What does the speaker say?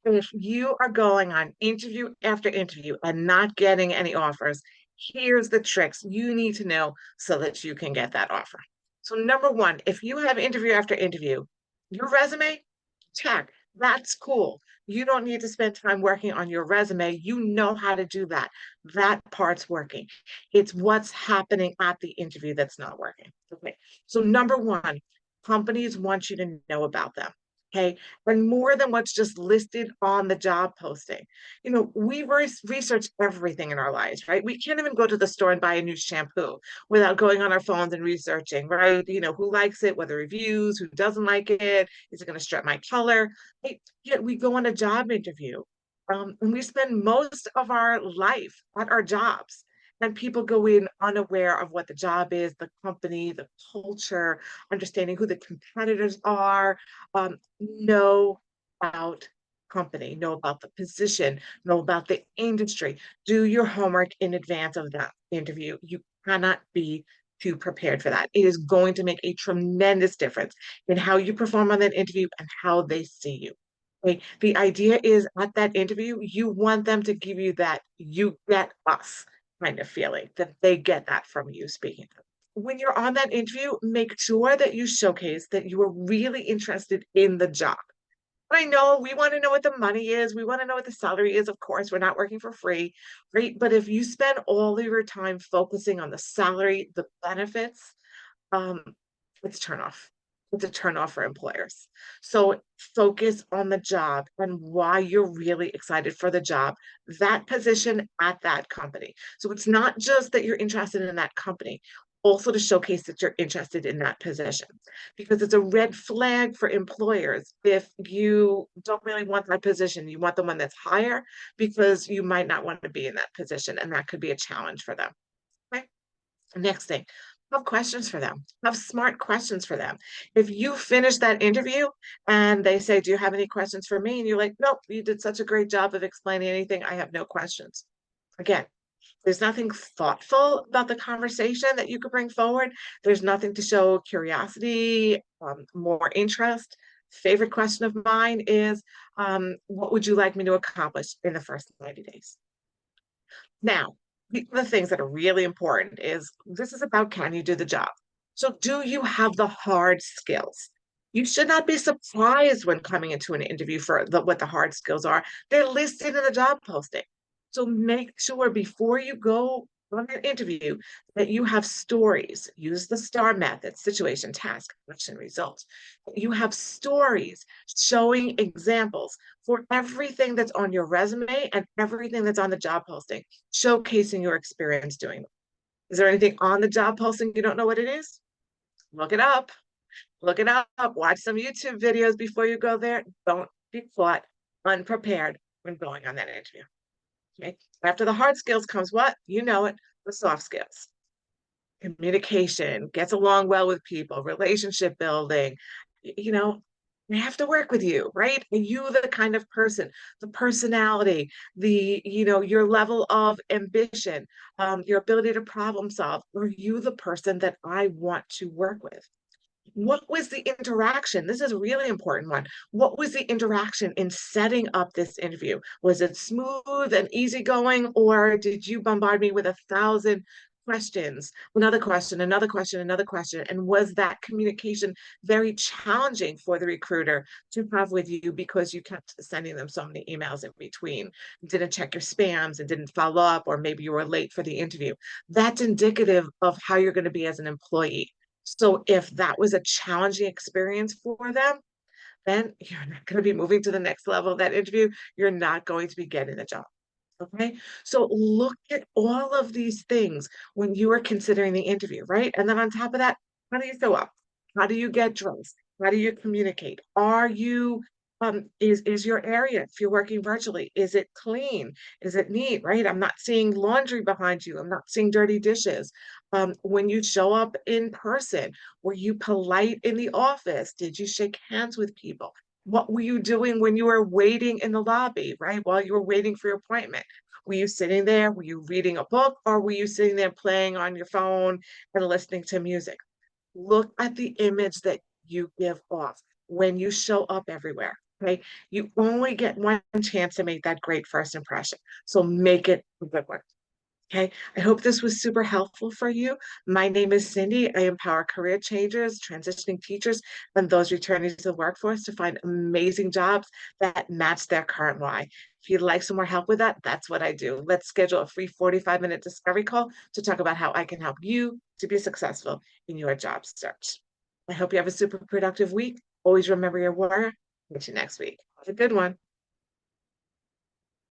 If you are going on interview after interview and not getting any offers, here's the tricks you need to know so that you can get that offer. So, number one, if you have interview after interview, your resume, check. That's cool. You don't need to spend time working on your resume. You know how to do that. That part's working. It's what's happening at the interview that's not working. Okay. So, number one, companies want you to know about them. Okay. And more than what's just listed on the job posting. We research everything in our lives, right? We can't even go to the store and buy a new shampoo without going on our phones and researching, right? Who likes it, what the reviews, who doesn't like it, is it going to strip my color? Right? Yet we go on a job interview, and we spend most of our life at our jobs. And people go in unaware of what the job is, the company, the culture, understanding who the competitors are, know about company, know about the position, know about the industry. Do your homework in advance of that interview. You cannot be too prepared for that. It is going to make a tremendous difference in how you perform on that interview and how they see you. Okay? The idea is at that interview, you want them to give you that you get us kind of feeling, that they get that from you speaking to them. When you're on that interview, make sure that you showcase that you are really interested in the job. I know we want to know what the money is. We want to know what the salary is. Of course, we're not working for free, right? But if you spend all of your time focusing on the salary, the benefits, um, it's a turnoff. It's a turnoff for employers. So focus on the job and why you're really excited for the job, that position at that company. So it's not just that you're interested in that company, also to showcase that you're interested in that position. Because it's a red flag for employers if you don't really want that position. You want the one that's higher because you might not want to be in that position, and that could be a challenge for them. Okay. Next thing, have questions for them. Have smart questions for them. If you finish that interview and they say, "Do you have any questions for me?" and you're like, "Nope, you did such a great job of explaining anything. I have no questions." Again, there's nothing thoughtful about the conversation that you could bring forward. There's nothing to show curiosity, more interest. Favorite question of mine is, what would you like me to accomplish in the first 90 days? Now, the things that are really important is this is about, can you do the job? So, do you have the hard skills? You should not be surprised when coming into an interview for what the hard skills are. They're listed in the job posting. So make sure before you go on an interview that you have stories. Use the STAR method: situation, task, action, result. You have stories showing examples for everything that's on your resume and everything that's on the job posting, showcasing your experience doing it. Is there anything on the job posting you don't know what it is? Look it up. Look it up. Watch some YouTube videos before you go there. Don't be caught unprepared when going on that interview. Okay. After the hard skills comes what? You know it, the soft skills. Communication, gets along well with people, relationship building. You know, they have to work with you, right? Are you the kind of person, the personality, your level of ambition, your ability to problem solve? Are you the person that I want to work with? What was the interaction? This is a really important one. What was the interaction in setting up this interview? Was it smooth and easygoing, or did you bombard me with 1,000 questions? Another question, another question, another question. And was that communication very challenging for the recruiter to have with you because you kept sending them so many emails in between, didn't check your spams and didn't follow up, or maybe you were late for the interview? That's indicative of how you're going to be as an employee. So if that was a challenging experience for them, then you're not going to be moving to the next level of that interview. You're not going to be getting the job. Okay. So look at all of these things when you are considering the interview, right? And then on top of that, how do you show up? How do you get dressed? How do you communicate? Is your area, if you're working virtually, is it clean? Is it neat, right? I'm not seeing laundry behind you. I'm not seeing dirty dishes. When you show up in person, were you polite in the office? Did you shake hands with people? What were you doing when you were waiting in the lobby, right? While you were waiting for your appointment? Were you sitting there? Were you reading a book? Or were you sitting there playing on your phone and listening to music? Look at the image that you give off when you show up everywhere. Okay, you only get one chance to make that great first impression. So make it a good one. Okay, I hope this was super helpful for you. My name is Cindy. I empower career changers, transitioning teachers, and those returning to the workforce to find amazing jobs that match their current why. If you'd like some more help with that, that's what I do. Let's schedule a free 45-minute discovery call to talk about how I can help you to be successful in your job search. I hope you have a super productive week. Always remember your word. Catch you next week. Have a good one.